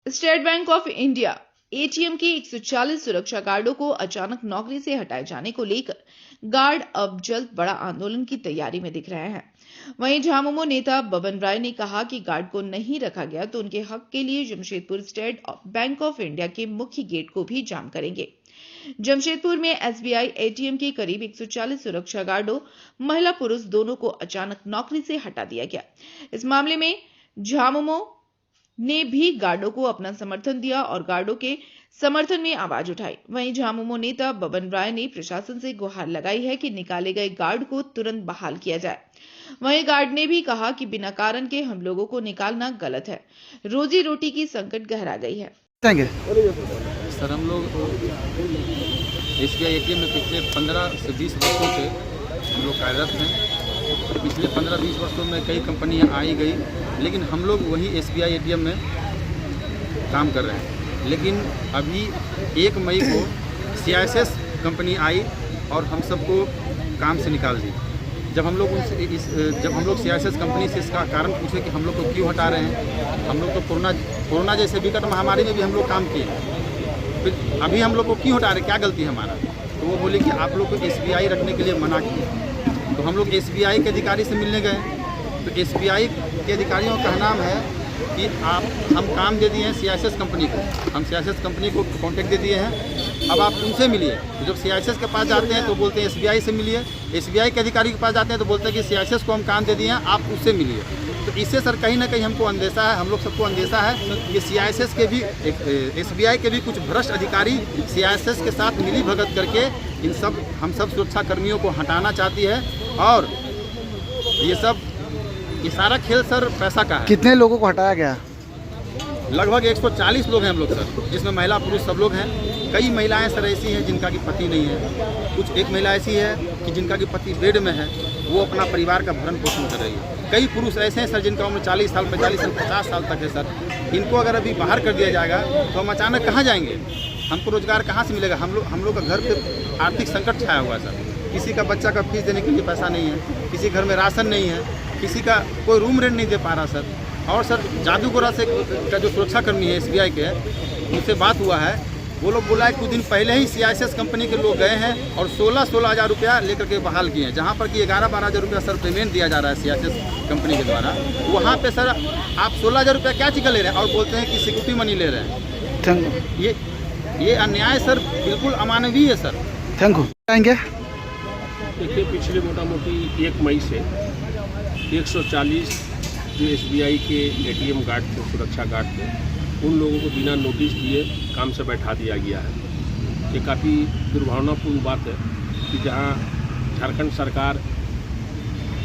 State bank of India ATM के 140 सुरक्षा गार्डों को अचानक नौकरी से हटाए जाने को लेकर गार्ड अब जल्द बड़ा आंदोलन की तैयारी में दिख रहे हैं। वहीं झामुमो नेता बबन राय ने कहा कि गार्ड को नहीं रखा गया तो उनके हक के लिए Jamshedpur state bank of India के मुख्य गेट को भी जाम करेंगे। जमशेदपुर में एसबीआई एटीएम के करीब 140 सुरक्षा गार्डों, महिला पुरुष दोनों को अचानक नौकरी से हटा दिया गया। इस मामले में झामुमो ने भी गार्डों को अपना समर्थन दिया और गार्डों के समर्थन में आवाज उठाई। वहीं झामुमो नेता बबन राय ने प्रशासन से गुहार लगाई है कि निकाले गए गार्ड को तुरंत बहाल किया जाए। वहीं गार्ड ने भी कहा कि बिना कारण के हम लोगों को निकालना गलत है, रोजी रोटी की संकट गहरा गई है। सर, हम लोग एसबीआई एटीएम में पिछले 15 से 20 वर्षों से हम लोग कार्यरत हैं। पिछले 15-20 वर्षों में कई कंपनियां आई गई, लेकिन हम लोग वही एसबीआई एटीएम में काम कर रहे हैं। लेकिन अभी 1 मई को सीआईएसएस कंपनी आई और हम सबको काम से निकाल दी। जब हम लोग सीआईएसएस कंपनी से इसका कारण पूछे कि हम लोग को क्यों हटा रहे हैं, हम लोग तो कोरोना जैसे विकट महामारी में भी हम लोग काम किए, फिर अभी हम लोग को क्यों हटा रहे, क्या गलती है हमारा? तो वो बोले कि आप लोग को एसबीआई रखने के लिए मना किया। तो हम लोग एसबीआई के अधिकारी से मिलने गए, तो एसबीआई के अधिकारियों का नाम है कि हम काम दे दिए हैं सीआईएसएस कंपनी को, हम सीआईएसएस कंपनी को कॉन्टैक्ट दे दिए हैं, अब आप उनसे मिलिए। तो जब सीआईएसएस के पास जाते हैं तो बोलते हैं एसबीआई से मिलिए, एसबीआई के अधिकारी के पास जाते हैं तो बोलते हैं कि सीआईएसएस को हम काम दे दिए हैं, आप उससे मिलिए। तो इससे सर कहीं ना कहीं हमको अंदेशा है, हम लोग सबको अंदेशा है कि सीआईएसएस के भी एसबीआई के भी कुछ भ्रष्ट अधिकारी सीआईएसएस के साथ मिली भगत करके हम सब सुरक्षा कर्मियों को हटाना चाहती है। और ये सारा खेल सर पैसा का है। कितने लोगों को हटाया गया? लगभग 140 लोग हैं हम लोग सर, जिसमें महिला पुरुष सब लोग हैं। कई महिलाएं सर ऐसी हैं जिनका कि पति नहीं है, एक महिला ऐसी है कि जिनका कि पति बेड में है, वो अपना परिवार का भरण पोषण कर रही है। कई पुरुष ऐसे हैं सर जिनका उम्र 40 साल, 45 साल, 50 साल तक है सर। इनको अगर अभी बाहर कर दिया जाएगा तो हम अचानक कहाँ जाएंगे? हमको रोजगार कहाँ से मिलेगा? हम लोग का घर पे आर्थिक संकट छाया हुआ है सर। किसी का बच्चा का फीस देने के लिए पैसा नहीं है, किसी घर में राशन नहीं है, किसी का कोई रूम रेंट नहीं दे पा रहा सर। और सर जादूगोरा से का जो सुरक्षा कर्मी है एसबीआई के, उनसे बात हुआ है, वो लोग बोला है कुछ दिन पहले ही सीआईएसएस कंपनी के लोग गए हैं और 16 हज़ार रुपया लेकर के बहाल किए हैं। जहाँ पर कि 11-12 हज़ार रुपया सर पेमेंट दिया जा रहा है सीआईएसएस कंपनी के द्वारा, वहाँ पे सर आप 16 हज़ार रुपया क्या चीज़ का ले रहे हैं और बोलते हैं कि सिक्योरिटी मनी ले रहे हैं। ये अन्याय सर बिल्कुल अमानवीय है सर। Thank you. आएंगे देखिए, पिछले मोटा मोटी 1 मई से 140 जो एसबीआई के एटीएम गार्ड थे, सुरक्षा गार्ड थे, उन लोगों को बिना नोटिस दिए काम से बैठा दिया गया है। ये काफ़ी दुर्भावनापूर्ण बात है कि जहां झारखंड सरकार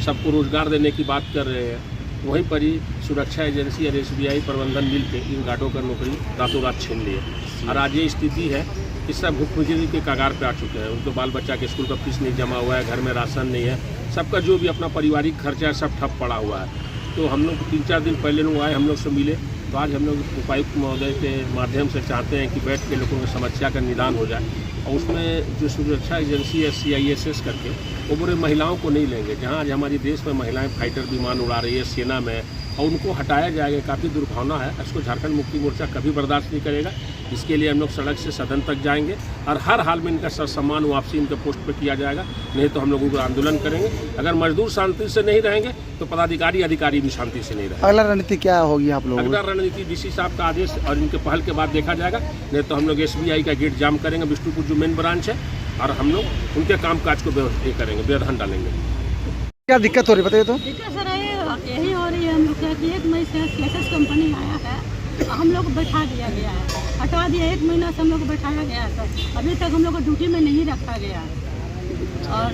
सबको रोजगार देने की बात कर रहे हैं, वहीं पर ही सुरक्षा एजेंसी और एसबीआई प्रबंधन मिल के इन गार्डों का नौकरी रातों रात छीन लिए। और आज ये स्थिति है कि सब भुखमरी के कगार पे आ चुके हैं। उनको बाल बच्चा के स्कूल का फीस नहीं जमा हुआ है, घर में राशन नहीं है, सबका जो भी अपना पारिवारिक खर्चा है सब ठप पड़ा हुआ है। तो हम लोग 3-4 दिन पहले लोग आए, हम लोग से मिले, तो आज हम लोग उपायुक्त महोदय के माध्यम से चाहते हैं कि बैठ के लोगों की समस्या का निदान हो जाए। और उसमें जो सुरक्षा एजेंसी है सीआईएसएस करके, वो पूरे महिलाओं को नहीं लेंगे। जहाँ आज हमारे देश में महिलाएं फाइटर विमान उड़ा रही है सेना में, और उनको हटाया जाएगा, काफ़ी दुर्भावना है। इसको झारखंड मुक्ति मोर्चा कभी बर्दाश्त नहीं करेगा। इसके लिए हम लोग सड़क से सदन तक जाएंगे और हर हाल में इनका सम्मान वापसी इनके पोस्ट पर किया जाएगा, नहीं तो हम लोग उनको आंदोलन करेंगे। अगर मजदूर शांति से नहीं रहेंगे तो अधिकारी भी शांति से नहीं रहेंगे। अगला रणनीति क्या होगी आप लोगों? अगला रणनीति डीसी साहब का आदेश और इनके पहल के बाद देखा जाएगा, नहीं तो हम लोग एसबीआई का गेट जाम करेंगे, विष्णुपुर जो मेन ब्रांच है, और हम लोग उनके कामकाज को करेंगे, व्यवधान डालेंगे। क्या दिक्कत हो रही है बताइए तो? दिक्कत सर यही हो रही है हम लोग कि 1 मई से सीआईएसएस कंपनी आया है, हम लोग को बैठा दिया गया है, हटा दिया। 1 महीना से हम लोग को बैठाया गया है सर, अभी तक हम लोग को ड्यूटी में नहीं रखा गया है। और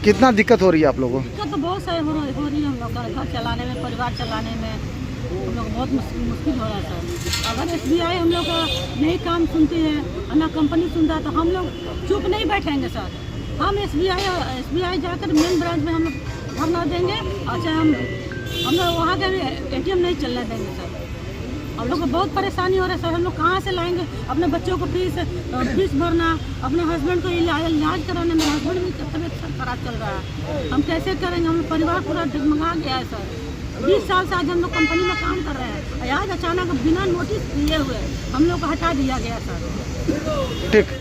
कितना दिक्कत हो रही है आप लोगों को? दिक्कत तो बहुत सारी हो रही है हम लोग का, घर चलाने में, परिवार चलाने में हम लोग बहुत मुश्किल हो रहा है सर। अगर एसबीआई हम लोग का नहीं काम सुनती है और ना कंपनी सुनता है तो हम लोग चुप नहीं बैठेंगे सर। हम एसबीआई जाकर मेन ब्रांच में हम लोग धरना देंगे, और चाहे हम लोग वहाँ के एटीएम नहीं चलने देंगे सर। हम लोग को बहुत परेशानी हो रहा है सर। हम लोग कहाँ से लाएंगे अपने बच्चों को फीस भरना, अपने हस्बैंड को इलाज कराने में, हस्बैंड की तबीयत खराब चल रहा है, हम कैसे करेंगे? हम परिवार पूरा डगमगा गया है सर। 20 साल से आज हम लोग कंपनी में काम कर रहे हैं, आज अचानक बिना नोटिस दिए हुए हम लोग को हटा दिया गया सर। ठीक।